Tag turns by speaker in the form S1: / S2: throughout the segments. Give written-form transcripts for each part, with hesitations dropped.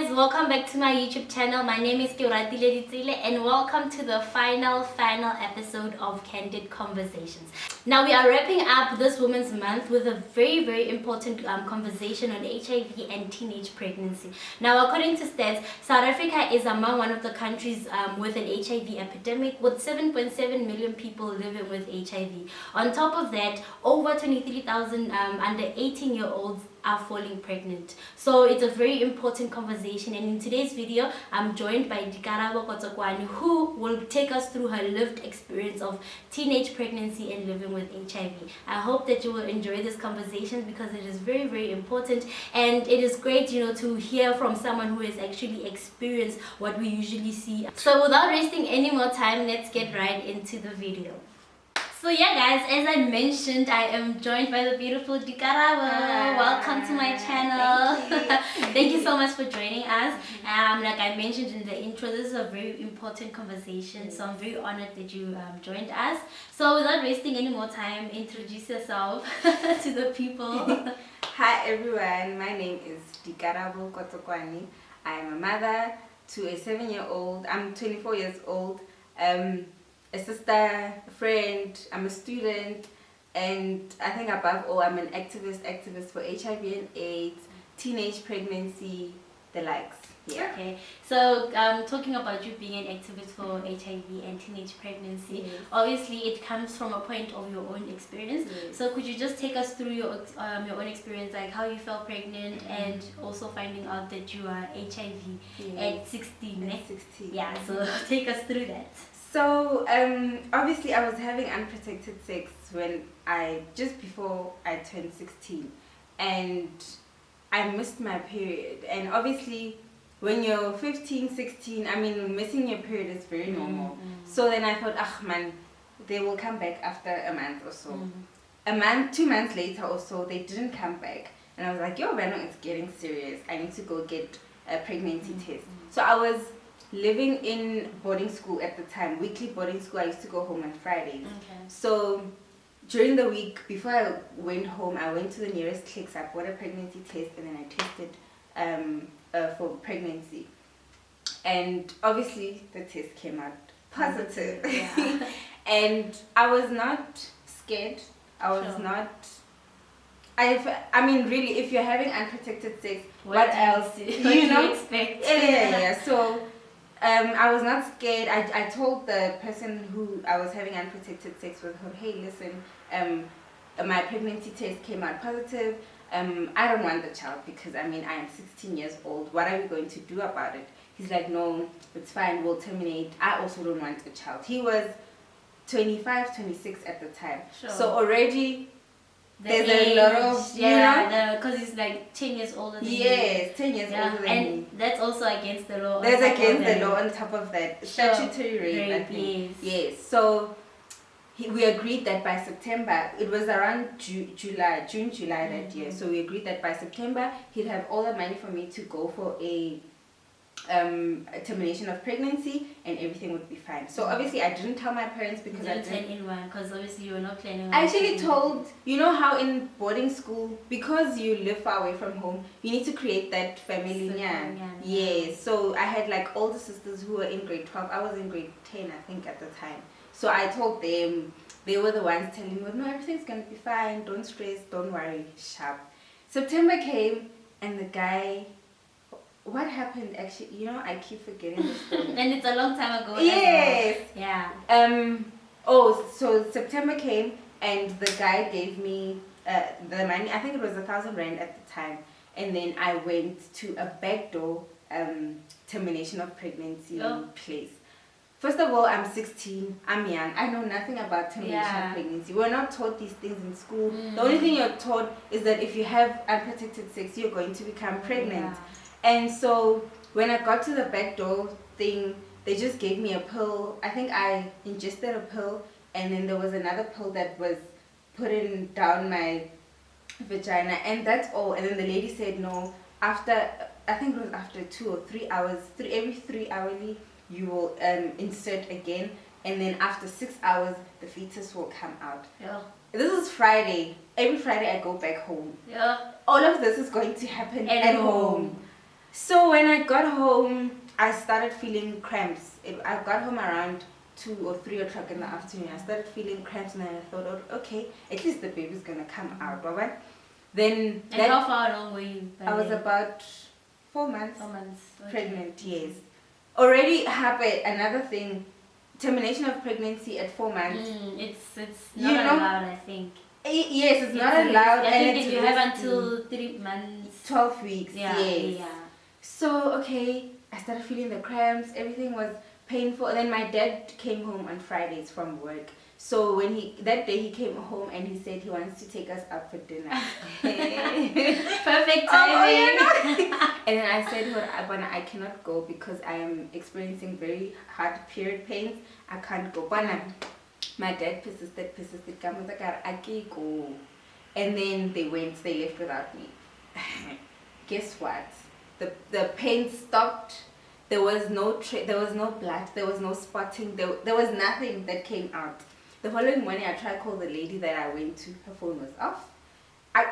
S1: guys, welcome back to my YouTube channel. My name is and welcome to the final episode of Candid Conversations. Now we are wrapping up this Women's Month with a very important conversation on HIV and teenage pregnancy. Now, according to stats, South Africa is among one of the countries with an HIV epidemic, with 7.7 million people living with HIV. On top of that, over 23,000 under 18-year-olds are falling pregnant. So it's a very important conversation, and in today's video I'm joined by Dikarabo Kotsokoane, who will take us through her lived experience of teenage pregnancy and living with HIV. I hope that you will enjoy this conversation because it is very important, and it is great, to hear from someone who has actually experienced what we usually see. So without wasting any more time, let's get right into the video. So yeah guys, as I mentioned, I am joined by the beautiful Dikarabo. Welcome to my channel. Thank you so much for joining us. Like I mentioned in the intro, this is a very important conversation, so I'm very honored that you joined us. So without wasting any more time, introduce yourself to the people.
S2: Hi everyone, my name is Dikarabo Kotsokoane. I am a mother to a 7-year-old. I'm 24 years old. A sister, a friend, I'm a student, and I think above all I'm an activist for HIV and AIDS, teenage pregnancy, the likes. Yeah.
S1: Okay, so talking about you being an activist for HIV and teenage pregnancy,
S2: Yes.
S1: Obviously it comes from a point of your own experience.
S2: Yes.
S1: So could you just take us through your own experience, like how you felt pregnant and also finding out that you are HIV at 16?
S2: At 16.
S1: Yeah, so take us through that.
S2: So obviously I was having unprotected sex just before I turned 16, and I missed my period. And obviously when you're 15, 16, I mean, missing your period is very normal. So then I thought, man, they will come back after a month or so. A month, 2 months later or so, they didn't come back. And I was like, yo, Brandon, it's getting serious. I need to go get a pregnancy test. So I was living in boarding school at the time, weekly boarding school. I used to go home on Fridays.
S1: Okay.
S2: So during the week, before I went home, I went to the nearest clinics. I bought a pregnancy test, and then I tested for pregnancy. And obviously the test came out positive.
S1: Yeah.
S2: And I was not scared. I was
S1: Sure.
S2: not... I mean, really, if you're having unprotected sex, what else?
S1: What do you expect?
S2: Yeah. So I was not scared. I told the person who I was having unprotected sex with, hey, listen, my pregnancy test came out positive. I don't want the child because, I mean, I am 16 years old. What are we going to do about it? He's like, no, it's fine. We'll terminate. I also don't want a child. He was 25, 26 at the time.
S1: Sure.
S2: So already... There's
S1: age,
S2: a lot of,
S1: because he's like 10 years older than you.
S2: Yes, 10 years older than
S1: and
S2: me.
S1: That's also against the law.
S2: That's against the law on top of that.
S1: Sure.
S2: Statutory rape, I think.
S1: Yes.
S2: So we agreed that by September, it was around June, July that year. So we agreed that by September, he'd have all the money for me to go for a termination of pregnancy, and everything would be fine. So obviously I didn't tell my parents because I didn't.
S1: Because obviously you were not planning on...
S2: I actually told, you know how in boarding school, because you live far away from home, you need to create that family. Yes. So I had like older sisters who were in grade 12. I was in grade 10, I think, at the time. So I told them, they were the ones telling me, no, everything's going to be fine. Don't stress. Don't worry. Sharp. September came, and the guy... What happened actually? I keep forgetting the story.
S1: And it's a long time ago.
S2: Yes.
S1: Yeah.
S2: So September came, and the guy gave me the money. I think it was 1,000 rand at the time. And then I went to a backdoor termination of pregnancy place. First of all, I'm 16. I'm young. I know nothing about termination of pregnancy. We're not taught these things in school. The only thing you're taught is that if you have unprotected sex, you're going to become pregnant.
S1: Yeah.
S2: And so when I got to the back door thing, they just gave me a pill. I think I ingested a pill, and then there was another pill that was put in down my vagina, and that's all. And then the lady said, no, I think it was after 2 or 3 hours, every 3 hourly, you will insert again, and then after 6 hours, the fetus will come out.
S1: Yeah.
S2: This is Friday. Every Friday I go back home.
S1: Yeah.
S2: All of this is going to happen at home. So when I got home, I started feeling cramps. I got home around 2 or 3 o'clock in the afternoon. I started feeling cramps, and then I thought, oh, okay, at least the baby's gonna come out, baba. Then
S1: And how far along were you?
S2: I was about 4 months,
S1: 4 months
S2: pregnant. Yes, already happened. Another thing, termination of pregnancy at 4 months.
S1: It's not allowed, I think.
S2: Yes, it's not allowed.
S1: I
S2: and
S1: think
S2: it's
S1: you have until 3 months.
S2: 12 weeks.
S1: Yeah,
S2: yes.
S1: yeah.
S2: So okay, I started feeling the cramps. Everything was painful. And then my dad came home on Fridays from work. So when that day he came home and he said he wants to take us out for dinner.
S1: Perfect timing.
S2: And then I said, I cannot go because I am experiencing very hard period pains. I can't go. My dad persisted. I can't go. And then they left without me. Guess what? The pain stopped. There was no there was no blood, there was no spotting, there was nothing that came out. The following morning I tried to call the lady that I went to, her phone was off.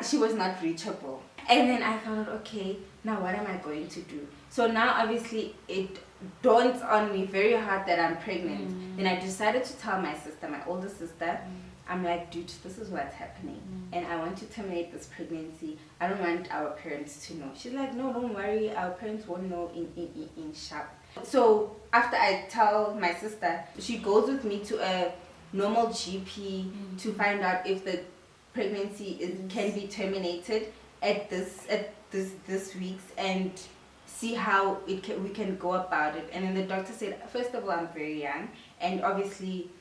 S2: She was not reachable. And then I thought, okay, now what am I going to do? So now obviously it dawns on me very hard that I'm pregnant. Then I decided to tell my sister, my older sister, I'm like, dude, this is what's happening. And I want to terminate this pregnancy. I don't want our parents to know. She's like, no, don't worry. Our parents won't know in sharp. So after I tell my sister, she goes with me to a normal GP to find out if the pregnancy can be terminated at this week's and see how we can go about it. And then the doctor said, first of all, I'm very young, and obviously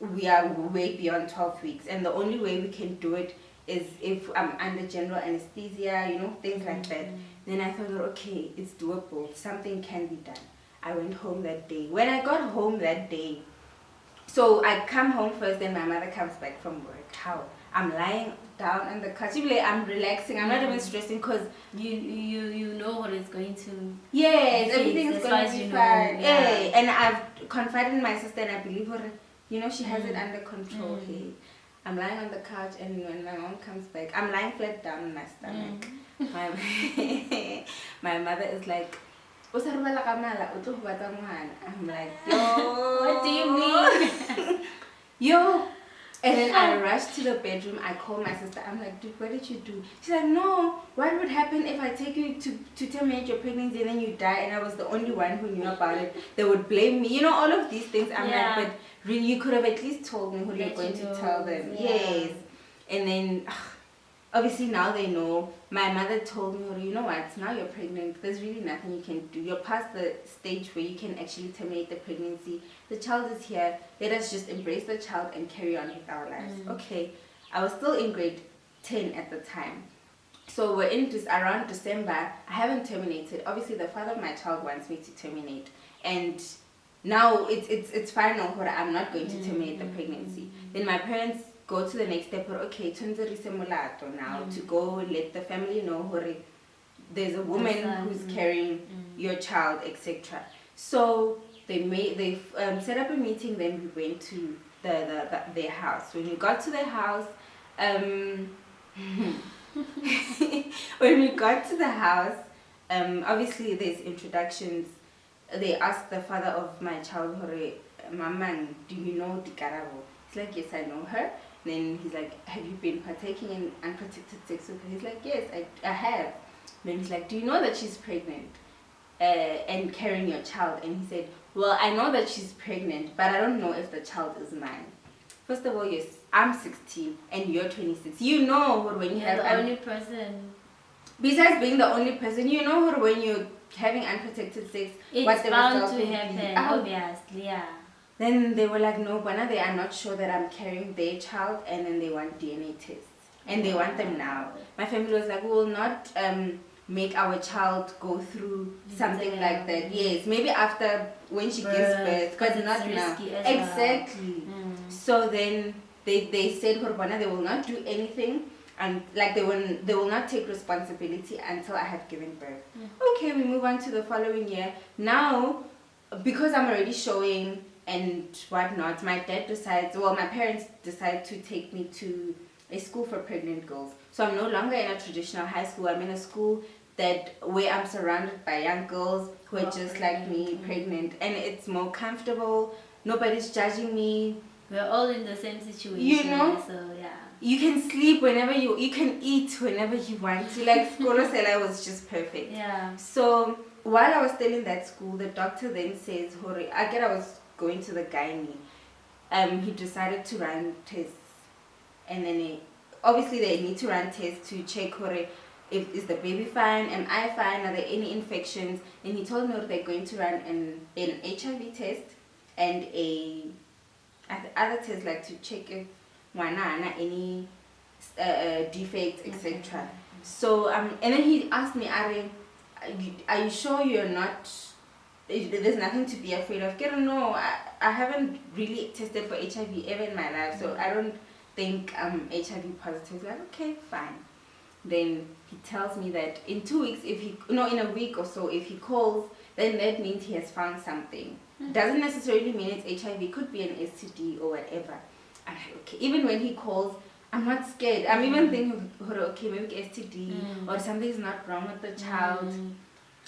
S2: we are way beyond 12 weeks, and the only way we can do it is if I'm under general anesthesia, things like that. Then I thought, okay, it's doable, something can be done. I went home that day. When I got home that day, so I come home first, then my mother comes back from work. How? I'm lying down on the couch. I'm relaxing. I'm not even stressing because
S1: you know what it's going to.
S2: Yes, everything's going to be fine.
S1: Yeah.
S2: And I've confided in my sister, and I believe her. She has it under control. Hey, I'm lying on the couch, and when my mom comes back, I'm lying flat down on my stomach. My mother is like, I'm like, yo.
S1: What do you mean?
S2: Yo. And then I rushed to the bedroom. I called my sister. I'm like, dude, what did you do? She's like, no, what would happen if I take you to terminate your pregnancy and then you die? And I was the only one who knew about it. They would blame me. All of these things. I'm like, but really, you could have at least told me who you're going to tell them.
S1: Yeah.
S2: Yes. And then, obviously now they know. My mother told me, you know what, now you're pregnant. There's really nothing you can do. You're past the stage where you can actually terminate the pregnancy. The child is here. Let us just embrace the child and carry on with our lives. Okay. I was still in grade 10 at the time. So we're in around December. I haven't terminated. Obviously, the father of my child wants me to terminate. And now it's final. I'm not going to terminate the pregnancy. Then my parents go to the next step. Okay, now to go let the family know there's a woman who's carrying your child, etc. So they set up a meeting. Then we went to their house. When we got to their house, obviously there's introductions. They asked the father of my child, Mama, do you know Dikarabo? He's like, yes, I know her. Then he's like, have you been partaking in unprotected sex with her? He's like, yes, I have. Then he's like, do you know that she's pregnant and carrying your child? And he said, well, I know that she's pregnant, but I don't know if the child is mine. First of all, yes, I'm 16 and you're 26. You know when you have...
S1: the only person.
S2: Besides being the only person, when you're having unprotected sex,
S1: it's bound to happen, obviously, yeah.
S2: Then they were like, no, Bana, they are not sure that I'm carrying their child, and then they want DNA tests. And they want them now. My family was like, we will not make our child go through something like that. Yes, maybe after when she gives birth, but not now. Exactly. So then they said, Bana, they will not do anything. And like they will not take responsibility until I have given birth. Okay, we move on to the following year. Now, because I'm already showing and whatnot, my parents decide to take me to a school for pregnant girls. So I'm no longer in a traditional high school. I'm in a school that where I'm surrounded by young girls who are just like me, pregnant, and it's more comfortable. Nobody's judging me.
S1: We're all in the same situation.
S2: You know,
S1: so yeah.
S2: You can sleep whenever you can eat whenever you want to. Like Skolosela was just perfect.
S1: Yeah.
S2: So while I was still in that school, the doctor then says, "Hori," I was going to the gynae. He decided to run tests, and then obviously they need to run tests to check Hori, if is the baby fine, am I fine, are there any infections? And he told me they're going to run an HIV test and a other test like to check if mwana any defects, etc.
S1: Okay.
S2: So and then he asked me, are you sure you're not? There's nothing to be afraid of. No, I haven't really tested for HIV ever in my life, so I don't think I'm HIV positive. Like, okay, fine. Then he tells me that in 2 weeks, in a week or so, if he calls, then that means he has found something. Doesn't necessarily mean it's HIV, could be an STD or whatever. I'm like, okay. Even when he calls, I'm not scared. I'm even thinking, okay, maybe STD or something's not wrong with the child.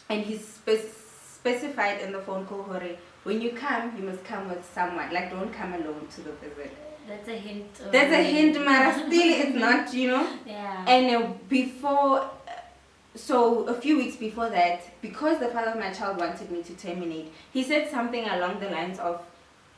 S2: And he specified in the phone call, when you come, you must come with someone. Like, don't come alone to the visit.
S1: That's a hint.
S2: That's a hint, but still it's not,
S1: Yeah.
S2: And so a few weeks before that, because the father of my child wanted me to terminate, he said something along the lines of,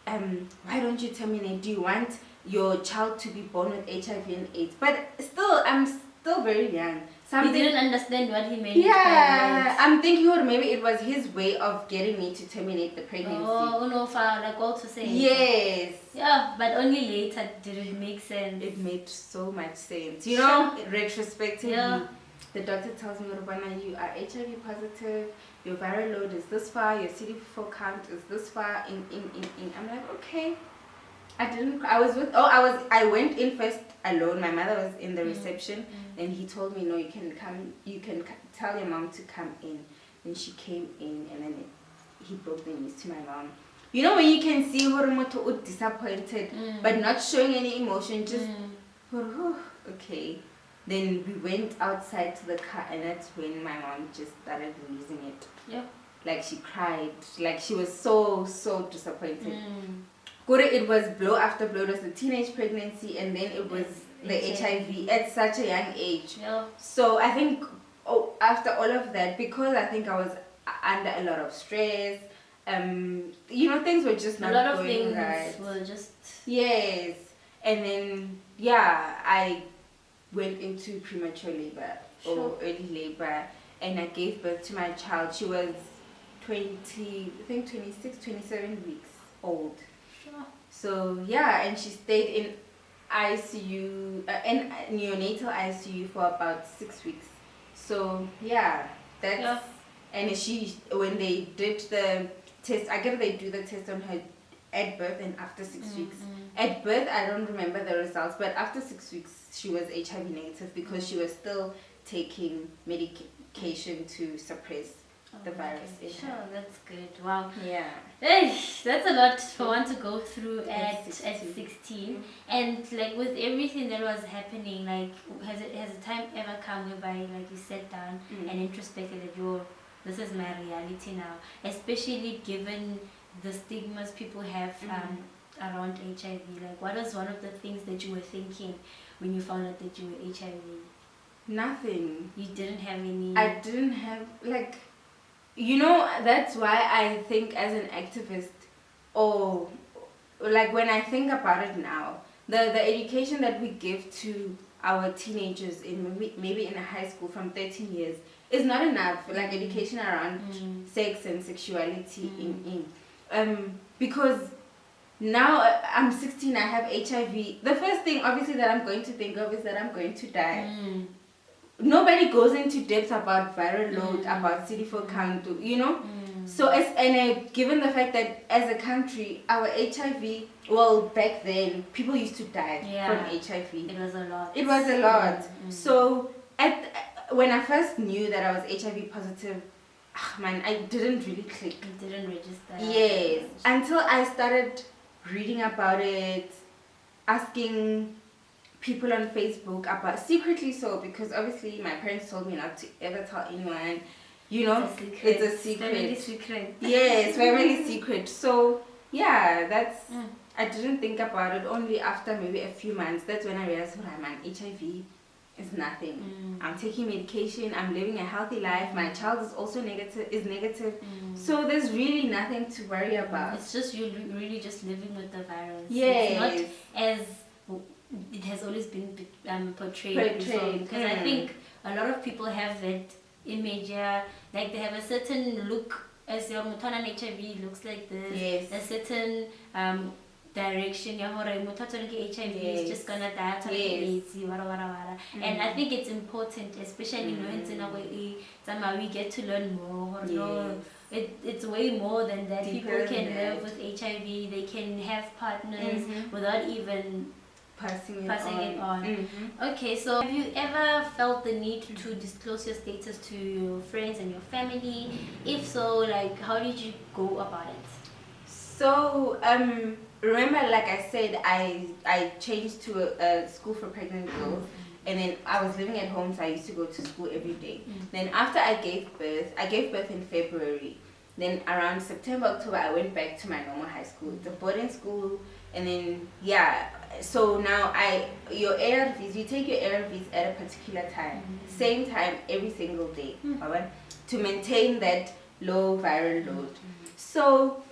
S2: why don't you terminate? Do you want your child to be born with HIV and AIDS? But still, I'm still very young.
S1: You didn't understand what he meant.
S2: Yeah, I'm thinking maybe it was his way of getting me to terminate the pregnancy.
S1: Oh, no, like all to say.
S2: Yes.
S1: Yeah, but only later did it make sense.
S2: It made so much sense. Retrospectively,
S1: yeah.
S2: The doctor tells me, Rubana, you are HIV positive, your viral load is this far, your CD4 count is this far, in. I'm like, okay. I went in first alone. My mother was in the reception, and he told me, no, you can tell your mom to come in. Then she came in, and then he broke the news to my mom. When you can see Horomoto disappointed, but not showing any emotion, just okay. Then we went outside to the car, and that's when my mom just started losing it.
S1: Yep.
S2: Like she cried, like she was so disappointed. It was blow after blow. It was the teenage pregnancy, and then it was the HIV at such a young age.
S1: Yeah.
S2: So I think after all of that, because I think I was under a lot of stress, things were just not going right.
S1: A lot of things were just...
S2: Yes. And then, I went into premature labor or early labor, and I gave birth to my child. She was 26, 27 weeks old.
S1: Sure.
S2: So, and she stayed in ICU, in neonatal ICU for about 6 weeks. So, that's... And when they did the test, I guess they do the test on her at birth and after 6 weeks. At birth, I don't remember the results, but after 6 weeks, she was HIV negative because she was still taking medication to suppress the virus.
S1: Sure, that's good. Wow.
S2: Yeah.
S1: Hey, that's a lot for one to go through at 16. And like with everything that was happening, like has a time ever come whereby like you sat down and introspected that this is my reality now, especially given the stigmas people have around HIV. Like, what was one of the things that you were thinking when you found out that you were HIV?
S2: Nothing.
S1: You didn't have any...
S2: I didn't have, that's why I think as an activist, when I think about it now, the education that we give to our teenagers in maybe in a high school from 13 years is not enough. Like education around sex and sexuality because now I'm 16, I have HIV. The first thing obviously that I'm going to think of is that I'm going to die. Nobody goes into depth about viral load, about CD4 count, So given the fact that as a country, our HIV, back then, people used to die from HIV.
S1: It was a lot.
S2: It was a lot. So when I first knew that I was HIV positive, I didn't really click.
S1: It didn't register.
S2: Yes. Until I started reading about it, asking people on Facebook about secretly so, because obviously my parents told me not to ever tell anyone. You know, it's a secret.
S1: Family secret.
S2: Yes, family secret. So yeah, that's. I didn't think about it only after maybe a few months. That's when I realized, oh, man, HIV is nothing. I'm taking medication. I'm living a healthy life. My child is also negative. So there's really nothing to worry about.
S1: It's just you really just living with the virus.
S2: Yes.
S1: It's not as it has always been portrayed before. Because I think a lot of people have that image, like they have a certain look as your mutan and HIV looks like this.
S2: Yes.
S1: A certain direction, HIV is just gonna die, AIDS, and I think it's important, especially knowing we get to learn more. It's way more than that. People can live with HIV, they can have partners without even passing it on. Okay, so have you ever felt the need to disclose your status to your friends and your family? If so, like, how did you go about it?
S2: So, remember, like I said, I changed to a school for pregnant girls, and then I was living at home, so I used to go to school every day. Then after I gave birth in February. Then around September, October, I went back to my normal high school. It's a boarding school, and then so now your ARVs, you take your ARVs at a particular time, same time every single day, to maintain that low viral load. So,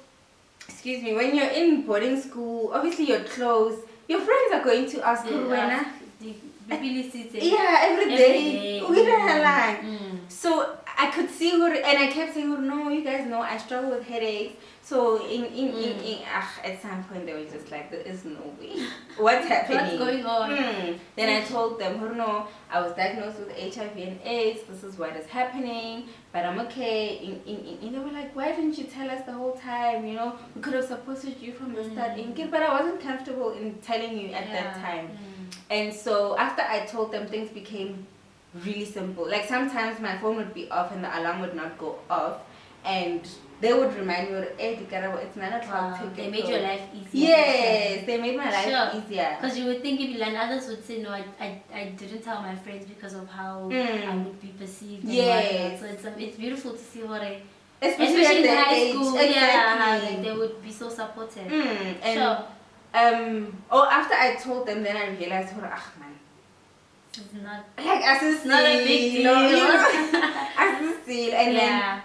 S2: excuse me, when you're in boarding school, obviously your clothes, your friends are going to ask you, every day. We don't have So I could see her, and I kept saying, no, you guys know I struggle with headaches. So at some point they were just like, there is no way. What's happening?
S1: What's going on?
S2: Then I told them, no, I was diagnosed with HIV and AIDS. This is what is happening, but I'm okay. And they were like, why didn't you tell us the whole time? You know, we could have supported you from the start. But I wasn't comfortable in telling you at that time. And so after I told them, things became really simple. Like sometimes my phone would be off and the alarm would not go off, and they would remind me, hey, Dikarabo, it's 9 o'clock.
S1: They made your life easier.
S2: Yes, they made my life easier.
S1: Because you would think, and others would say, no, I didn't tell my friends because of how I would be perceived.
S2: Yes.
S1: So it's beautiful to see what
S2: especially
S1: in high school,
S2: exactly.
S1: like they would be so supportive.
S2: After I told them, then I realized, man,
S1: it's not
S2: like
S1: it's not a big deal.
S2: And then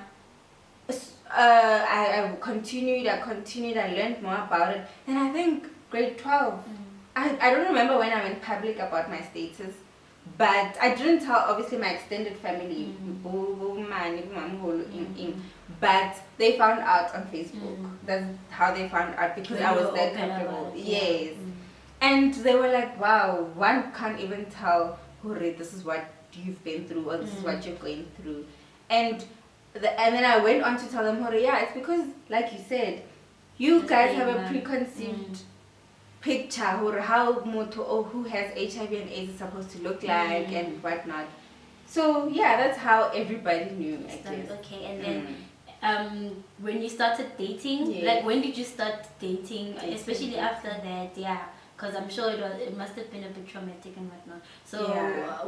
S2: I continued, I learned more about it. And I think grade 12, I don't remember when I went public about my status, but I didn't tell obviously my extended family, but they found out on Facebook. That's how they found out, because I was that comfortable. Yes. And they were like, wow, one can't even tell, this is what you've been through, or this is what you're going through. And then I went on to tell them, it's because, like you said, you guys have a preconceived picture how who has HIV and AIDS is supposed to look like and whatnot. So that's how everybody knew.
S1: Okay, and then when you started dating, like when did you start dating especially after that? Because I'm sure it must have been a bit traumatic and whatnot. So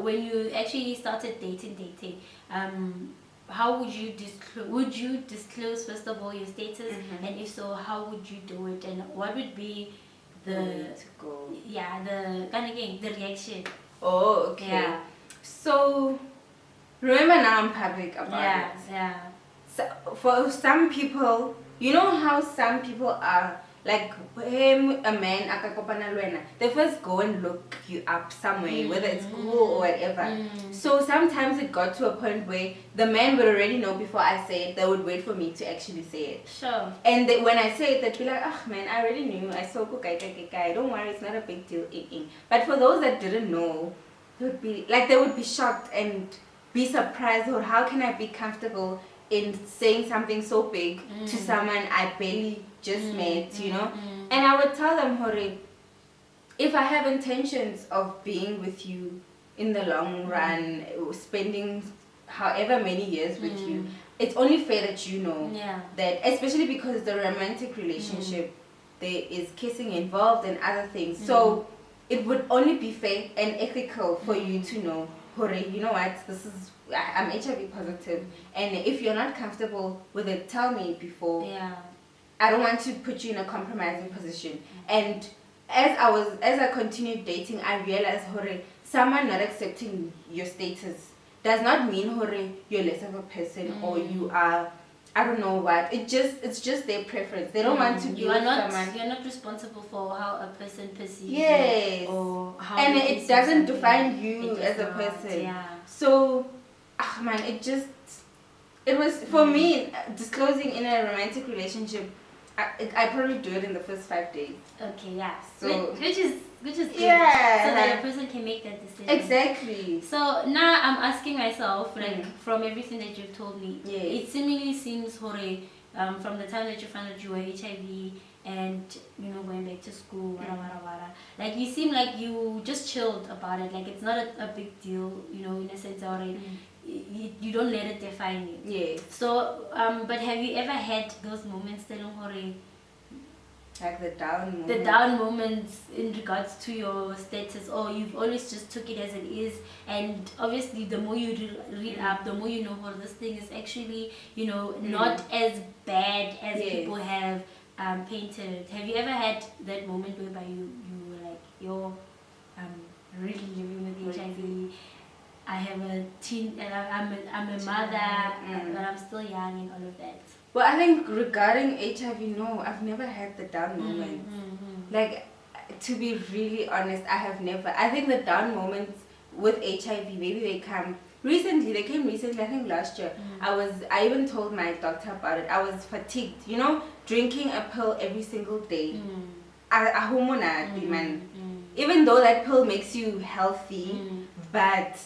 S1: when you actually started dating, how would you disclose first of all your status, and if so, how would you do it, and what would be the reaction?
S2: Oh, okay. Yeah. So remember now I'm public about it.
S1: Yeah.
S2: So for some people, you know how some people are. Like him, a man, they first go and look you up somewhere, whether it's Google or whatever. So sometimes it got to a point where the man would already know before I say it. They would wait for me to actually say it.
S1: Sure.
S2: And when I say it, they'd be like, man, I already knew. I saw guy. Don't worry, it's not a big deal. But for those that didn't know, they would be shocked and be surprised, or how can I be comfortable in saying something so big to someone I barely just met, you know? And I would tell them, if I have intentions of being with you in the long run, spending however many years with you, it's only fair that you know that, especially because the romantic relationship, there is kissing involved and other things. So it would only be fair and ethical for you to know, hore, you know what, I'm HIV positive, and if you're not comfortable with it, tell me before.
S1: Yeah.
S2: I don't want to put you in a compromising position. And as I continued dating, I realized, hore, someone not accepting your status does not mean, hore, you're less of a person or you are, I don't know what. It's just their preference. They don't want to be with someone.
S1: You're not responsible for how a person perceives
S2: Yes.
S1: you or how
S2: and
S1: they
S2: it
S1: perceive
S2: doesn't
S1: something.
S2: define you
S1: It
S2: as
S1: does
S2: a
S1: not,
S2: person.
S1: Yeah.
S2: So, man, it was, for me, disclosing in a romantic relationship, I probably do it in the first 5 days.
S1: Okay, yeah.
S2: So,
S1: which is good.
S2: yeah.
S1: So that a person can make that decision.
S2: Exactly.
S1: So now I'm asking myself, like, from everything that you've told me,
S2: Yes.
S1: it seemingly seems, hore, from the time that you found out you were HIV and, you know, going back to school, wara, like, you seem like you just chilled about it. Like, it's not a big deal, you know, in a sense, already. You don't let it define you.
S2: Yes.
S1: So, but have you ever had those moments, hore,
S2: like the down moments?
S1: The down moments in regards to your status, or you've always just took it as it is, and obviously the more you read up, the more you know, oh, this thing is actually, you know, not as bad as people have painted it. Have you ever had that moment whereby you were like, yo, I'm really living with HIV, I have a teen, and I'm a mother, but I'm still young and all of that?
S2: Well, I think regarding HIV, no, I've never had the down moments. Like, to be really honest, I have never. I think the down moments with HIV, maybe they came recently, I think last year. I even told my doctor about it. I was fatigued, you know, drinking a pill every single day. Even though that pill makes you healthy, but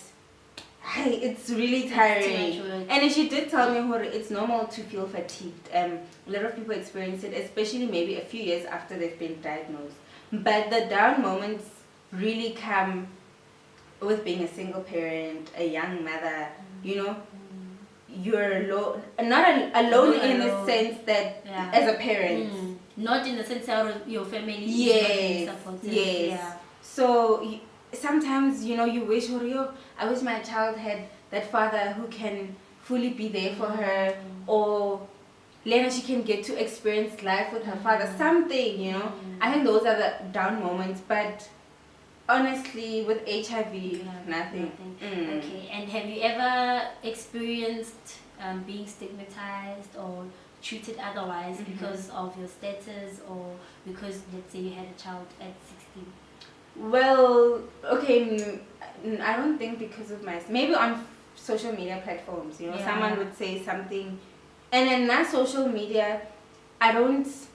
S2: it's really tiring. And she did tell me, it's normal to feel fatigued. A lot of people experience it, especially maybe a few years after they've been diagnosed. But the down moments really come with being a single parent, a young mother, you know. You're alone, not alone in the sense that as a parent.
S1: Not in the sense that your family is not being supportive.
S2: Yes. Yeah. So sometimes, you know, you wish, I wish my child had that father who can fully be there for her, or Lena, she can get to experience life with her father, something, you know. I think those are the down moments, but honestly, with HIV, nothing.
S1: Okay, and have you ever experienced being stigmatized or treated otherwise because of your status, or because, let's say, you had a child at 16?
S2: Well, okay, I don't think because of maybe on social media platforms, you know, someone would say something, and then that social media,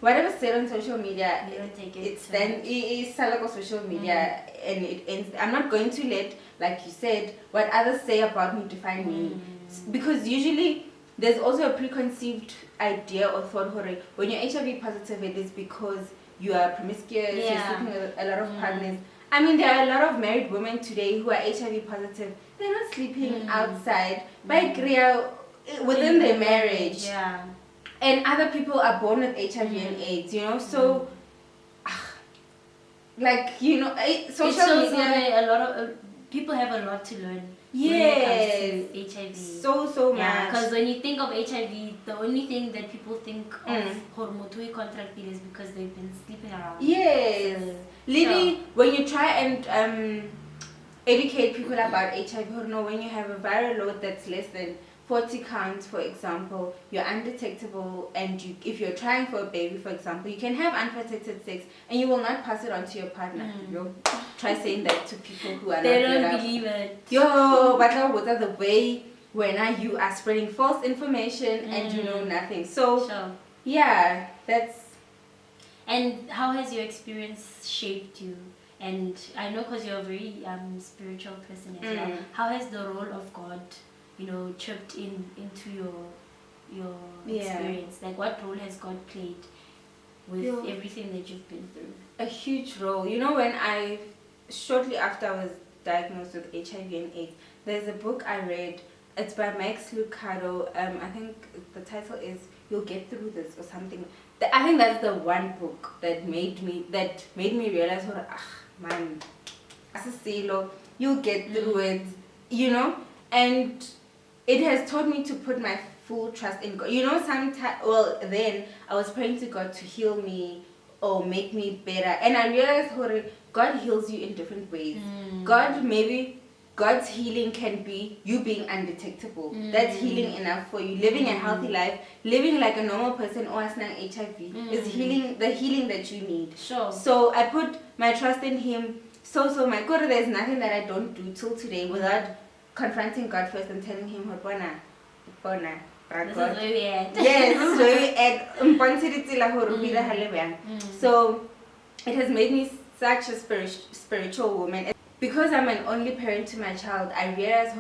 S2: whatever's said on social media,
S1: you don't take it.
S2: It's like social media, and it ends. I'm not going to let, like you said, what others say about me define me, because usually there's also a preconceived idea or thought, when you're HIV positive, it is because you are promiscuous, you're sleeping with a lot of partners. I mean, there are a lot of married women today who are HIV positive. They're not sleeping outside, within their marriage.
S1: Yeah.
S2: And other people are born with HIV and AIDS, you know. So, like, you know, social media.
S1: A lot of people have a lot to learn.
S2: Yes.
S1: When it comes to HIV.
S2: So much.
S1: Because when you think of HIV, the only thing that people think of hormotui contracted is because they've been sleeping around.
S2: Yes. Lily, when you try and educate people about HIV, when you have a viral load that's less than 40 counts, for example, you're undetectable, and if you're trying for a baby, for example, you can have unprotected sex and you will not pass it on to your partner. Try saying that to people who are
S1: they
S2: not
S1: don't believe it.
S2: But what are the way when you are spreading false information and you know nothing. So yeah, that's.
S1: And how has your experience shaped you? And I know, because you're a very spiritual person as well. How has the role of God, you know, chipped into your experience? Like, what role has God played with everything that you've been through?
S2: A huge role. You know, shortly after I was diagnosed with HIV and AIDS, there's a book I read. It's by Max Lucado. I think the title is "You'll Get Through This" or something. I think that's the one book that made me realize, man, you'll get through it, you know. And it has taught me to put my full trust in God. You know, sometimes, well, then I was praying to God to heal me or make me better, and I realized God heals you in different ways. God's healing can be you being undetectable. That's healing enough for you. Living a healthy life, living like a normal person or as HIV is the healing that you need.
S1: Sure.
S2: So I put my trust in Him. So my God, there's nothing that I don't do till today without confronting God first and telling Him, Bona,
S1: this is where we at.
S2: Yes, this is where we at. So it has made me such a spiritual woman. Because I'm an only parent to my child, I realize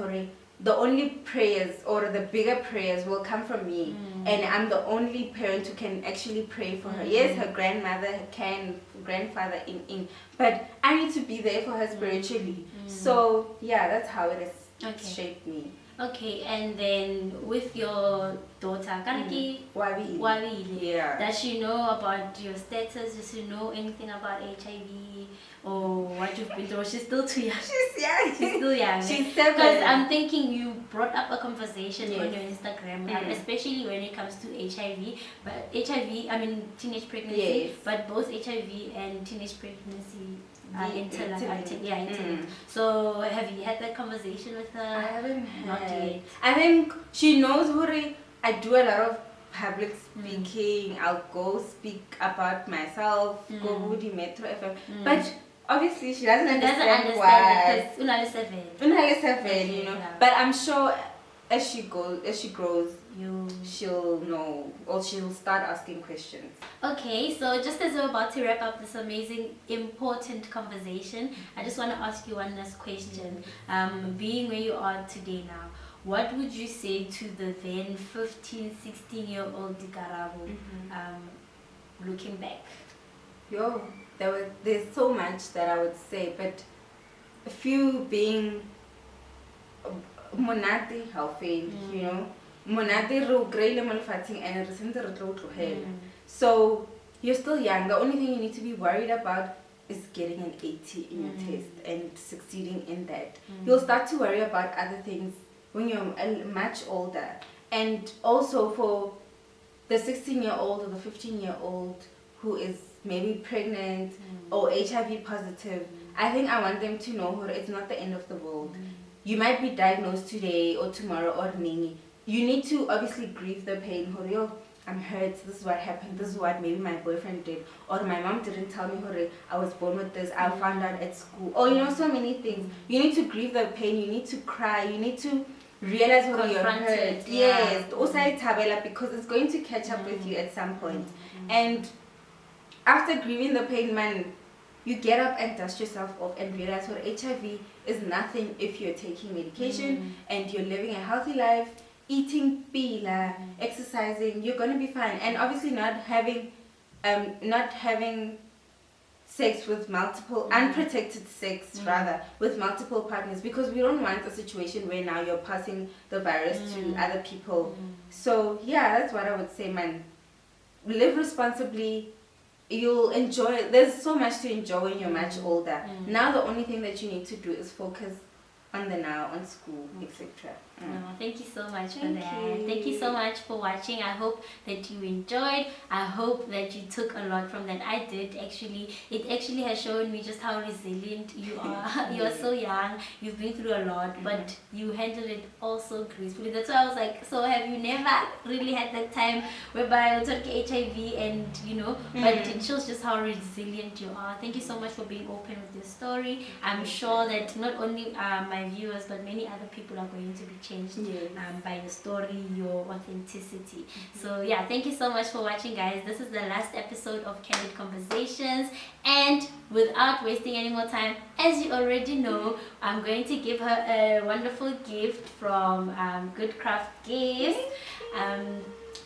S2: the only prayers or the bigger prayers will come from me. And I'm the only parent who can actually pray for her. Yes, her grandmother can, grandfather but I need to be there for her spiritually. So yeah, that's how it has shaped me.
S1: Okay, and then with your daughter,
S2: Yeah.
S1: does she know about your status? Does she know anything about HIV or what you've been through? She's still too young.
S2: She's young.
S1: She's still young.
S2: She's 7.
S1: Because I'm thinking you brought up a conversation on your Instagram, especially when it comes to HIV. But HIV, I mean teenage pregnancy, but both HIV and teenage pregnancy are interlinked. So have you had that conversation with her?
S2: I haven't had.
S1: Not yet.
S2: I think she knows I do a lot of public speaking. I'll go speak about myself, go to the Metro FM. But obviously she doesn't understand why.
S1: Because 7.
S2: You know. Yeah. But I'm sure as she grows, she'll know, or she'll start asking questions.
S1: Okay, so just as we're about to wrap up this amazing, important conversation, I just want to ask you one last question. Being where you are today now, what would you say to the then 15, 16-year-old Dikarabo, looking back?
S2: There's so much that I would say, but a few being monate how failed, you know. Monate ro grey le malfating and resente re tlo tlogela. So you're still young. The only thing you need to be worried about is getting an 80 in your test and succeeding in that. You'll start to worry about other things when you're much older. And also for the 16-year-old or the 15-year-old who is maybe pregnant or HIV positive, I think I want them to know it's not the end of the world. You might be diagnosed today or tomorrow or nini. You need to obviously grieve the pain. I'm hurt, this is what happened, this is what maybe my boyfriend did, or my mom didn't tell me I was born with this, I found out at school, or you know, so many things. You need to grieve the pain, you need to cry, you need to realize you're hurt. Yes, also because it's going to catch up with you at some point. And after grieving the pain, man, you get up and dust yourself off and realize HIV is nothing if you're taking medication and you're living a healthy life, eating pila, exercising, you're gonna be fine. And obviously not having sex with multiple unprotected sex with multiple partners, because we don't want a situation where now you're passing the virus to other people. So yeah, that's what I would say, man. Live responsibly. You'll enjoy it. There's so much to enjoy when you're much older. Now the only thing that you need to do is focus on the now, on school, etc.
S1: Thank you so much for that. Thank you so much for watching. I hope that you enjoyed. I hope that you took a lot from that. I did actually. It actually has shown me just how resilient you are. You're so young. You've been through a lot, but you handled it all so gracefully. That's why I was like, so have you never really had that time whereby you took HIV and you know, but it shows just how resilient you are. Thank you so much for being open with your story. I'm sure that not only my viewers but many other people are going to be changed by your story, your authenticity. So yeah, thank you so much for watching, guys. This is the last episode of Candid Conversations, and without wasting any more time, as you already know, I'm going to give her a wonderful gift from Good Craft Gifts.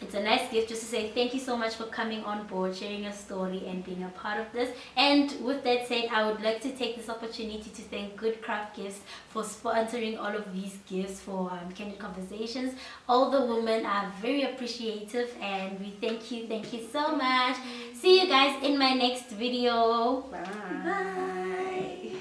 S1: It's a nice gift just to say thank you so much for coming on board, sharing your story and being a part of this. And with that said, I would like to take this opportunity to thank Good Craft Gifts for sponsoring all of these gifts for Candid Conversations. All the women are very appreciative and we thank you so much. See you guys in my next video.
S2: Bye.